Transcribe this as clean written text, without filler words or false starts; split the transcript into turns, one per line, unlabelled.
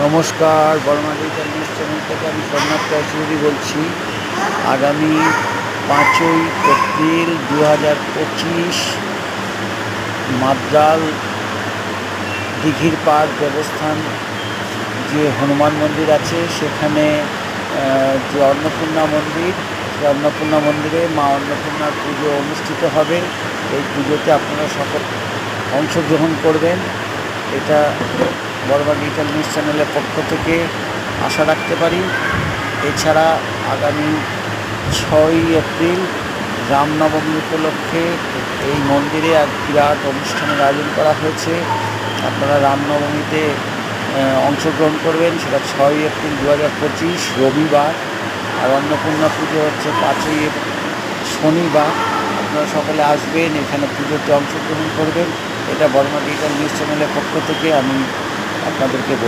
নমস্কার, Varma digital news channel থেকে আমি সোমনাথ চৌধুরী বলছি। আগামী 5ই এপ্রিল 2025 মাদ্রাল দিঘির পাড় দেবস্থান যে হনুমান মন্দির আছে সেখানে যে অন্নপূর্ণা মন্দির, সেই অন্নপূর্ণা মন্দিরে মা অন্নপূর্ণার পুজো অনুষ্ঠিত হবে। এই পুজোতে আপনারা সকল অংশগ্রহণ করবেন, এটা বর্মা ডিজিটাল নিউজ চ্যানেলের পক্ষ থেকে আশা রাখতে পারি। এছাড়া আগামী 6ই এপ্রিল রামনবমী উপলক্ষে এই মন্দিরে এক বিরাট অনুষ্ঠানের আয়োজন করা হয়েছে। আপনারা রামনবমীতে অংশগ্রহণ করবেন, সেটা 6ই এপ্রিল 2025 রবিবার। আর অন্নপূর্ণা পুজো হচ্ছে 5ই শনিবার। আপনারা সকলে আসবেন, এখানে পুজোতে অংশগ্রহণ করবেন। এটা বর্মা ডিজিটাল নিউজ চ্যানেলের পক্ষ থেকে আমি আপনাদেরকে